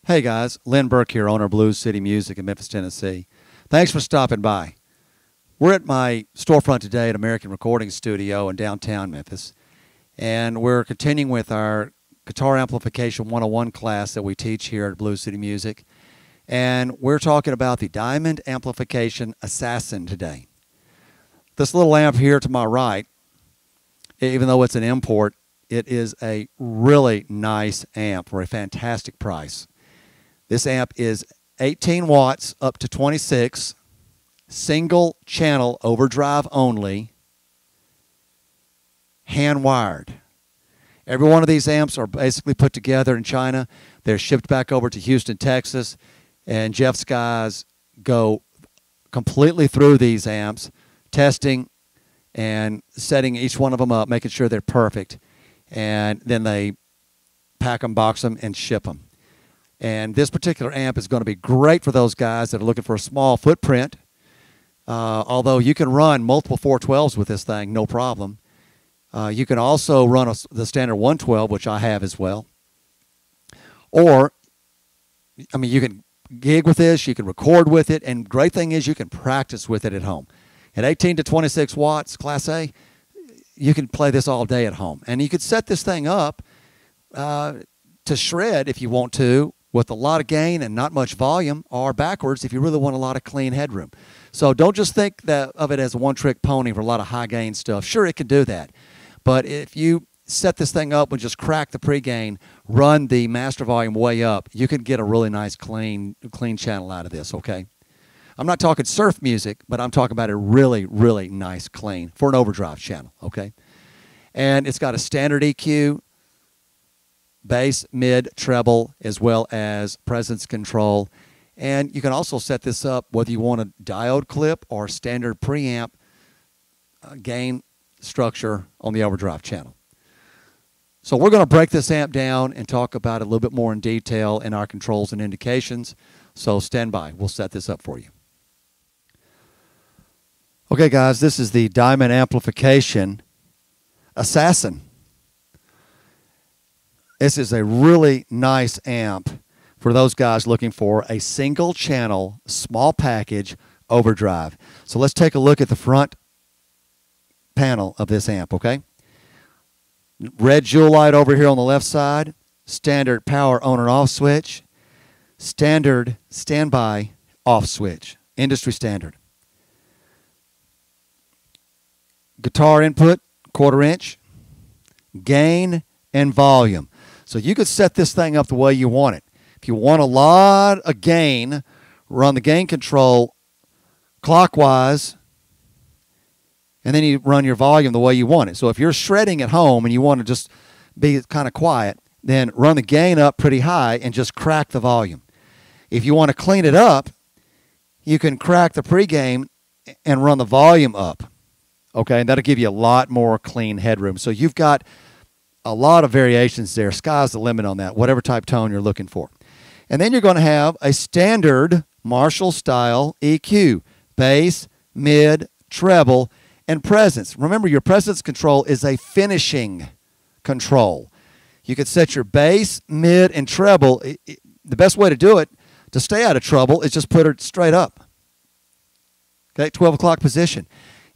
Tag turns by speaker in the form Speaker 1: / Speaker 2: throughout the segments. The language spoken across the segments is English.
Speaker 1: Hey guys, Lynn Burke here, owner of Blues City Music in Memphis, Tennessee. Thanks for stopping by. We're at my storefront today at American Recording Studio in downtown Memphis, and we're continuing with our Guitar Amplification 101 class that we teach here at Blues City Music, and we're talking about the Diamond Amplification Assassin today. This little amp here to my right, even though it's an import, it is a really nice amp for a fantastic price. This amp is 18 watts up to 26, single channel overdrive only, hand wired. Every one of these amps are basically put together in China. They're shipped back over to Houston, Texas, and Jeff's guys go completely through these amps, testing and setting each one of them up, making sure they're perfect, and then they pack them, box them, and ship them. And this particular amp is going to be great for those guys that are looking for a small footprint. Although you can run multiple 412s with this thing, no problem. You can also run the standard 112, which I have as well. Or, I mean, you can gig with this, you can record with it, and great thing is you can practice with it at home. At 18 to 26 watts, Class A, you can play this all day at home. And you could set this thing up to shred if you want to, with a lot of gain and not much volume, or backwards if you really want a lot of clean headroom. So don't just think of it as a one-trick pony for a lot of high-gain stuff. Sure, it can do that. But if you set this thing up and just crack the pre-gain, run the master volume way up, you can get a really nice clean channel out of this, okay? I'm not talking surf music, but I'm talking about a really, really nice clean for an overdrive channel, okay? And it's got a standard EQ, bass, mid, treble, as well as presence control. And you can also set this up whether you want a diode clip or standard preamp gain structure on the overdrive channel. So we're going to break this amp down and talk about it a little bit more in detail in our controls and indications. So stand by. We'll set this up for you. Okay, guys, this is the Diamond Amplification Assassin. This is a really nice amp for those guys looking for a single channel, small package overdrive. So let's take a look at the front panel of this amp, okay? Red jewel light over here on the left side, standard power on and off switch, standard standby off switch, industry standard. Guitar input, 1/4 inch, gain and volume. So you could set this thing up the way you want it. If you want a lot of gain, run the gain control clockwise, and then you run your volume the way you want it. So if you're shredding at home and you want to just be kind of quiet, then run the gain up pretty high and just crack the volume. If you want to clean it up, you can crack the pre-gain and run the volume up. Okay, and that'll give you a lot more clean headroom. So you've got a lot of variations there. Sky's the limit on that, whatever type tone you're looking for. And then you're going to have a standard Marshall-style EQ, bass, mid, treble, and presence. Remember, your presence control is a finishing control. You could set your bass, mid, and treble. The best way to do it, to stay out of trouble, is just put it straight up. Okay, 12 o'clock position.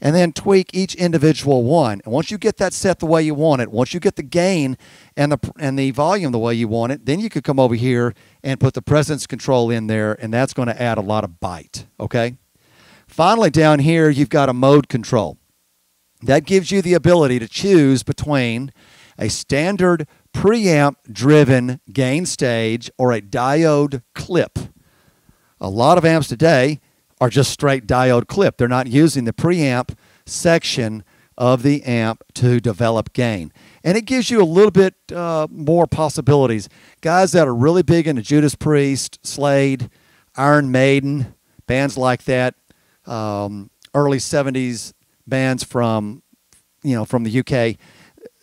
Speaker 1: And then tweak each individual one. And once you get that set the way you want it, once you get the gain and the volume the way you want it, then you could come over here and put the presence control in there, and that's going to add a lot of bite, okay? Finally, down here, you've got a mode control. That gives you the ability to choose between a standard preamp-driven gain stage or a diode clip. A lot of amps today are just straight diode clip. They're not using the preamp section of the amp to develop gain. And it gives you a little bit more possibilities. Guys that are really big into Judas Priest, Slade, Iron Maiden, bands like that, early 70s bands from the UK,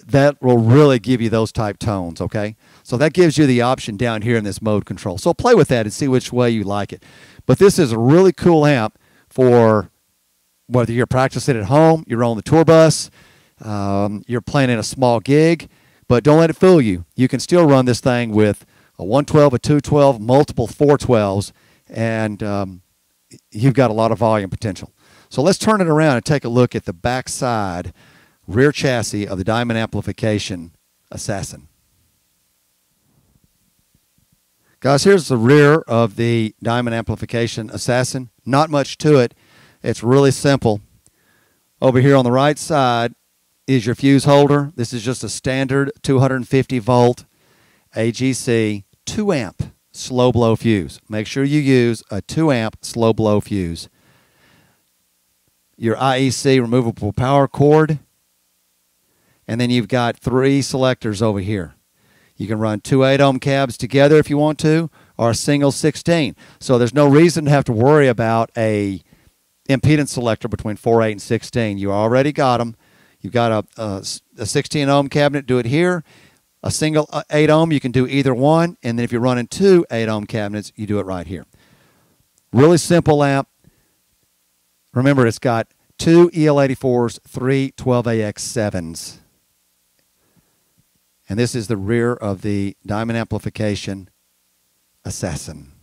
Speaker 1: that will really give you those type tones, okay? So that gives you the option down here in this mode control. So play with that and see which way you like it. But this is a really cool amp for whether you're practicing at home, you're on the tour bus, you're playing in a small gig, but don't let it fool you. You can still run this thing with a 112, a 212, multiple 412s, and you've got a lot of volume potential. So let's turn it around and take a look at the backside rear chassis of the Diamond Amplification Assassin. Guys, here's the rear of the Diamond Amplification Assassin. Not much to it. It's really simple. Over here on the right side is your fuse holder. This is just a standard 250 volt AGC 2 amp slow blow fuse. Make sure you use a 2 amp slow blow fuse. Your IEC removable power cord, and then you've got 3 selectors over here. You can run 2 8-ohm cabs together if you want to, or a single 16. So there's no reason to have to worry about a impedance selector between 4, 8, and 16. You already got them. You've got a 16-ohm cabinet, do it here. A single 8-ohm, you can do either one. And then if you're running 2 8-ohm cabinets, you do it right here. Really simple amp. Remember, it's got 2 EL84s, 3 12AX7s. And this is the rear of the Diamond Amplification Assassin.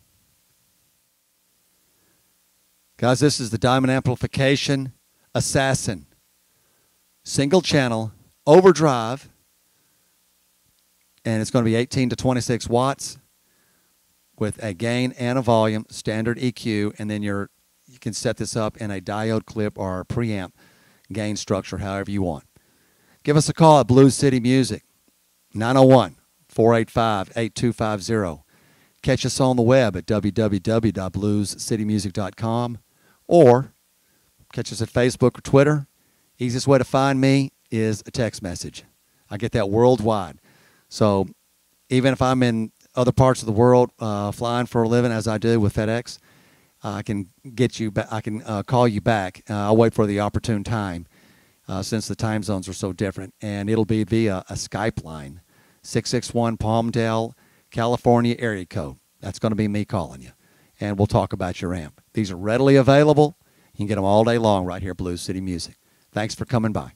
Speaker 1: Guys, this is the Diamond Amplification Assassin. Single channel, overdrive, and it's going to be 18 to 26 watts with a gain and a volume, standard EQ, and then you can set this up in a diode clip or a preamp gain structure, however you want. Give us a call at Blues City Music, 901-485-8250. Catch us on the web at www.bluescitymusic.com or catch us at Facebook or Twitter. Easiest way to find me is a text message. I get that worldwide. So even if I'm in other parts of the world flying for a living, as I do with FedEx, I can get you back. I can call you back. I'll wait for the opportune time since the time zones are so different, and it'll be via a Skype line, 661 Palmdale, California area code. That's going to be me calling you, and we'll talk about your amp. These are readily available. You can get them all day long right here at Blues City Music. Thanks for coming by.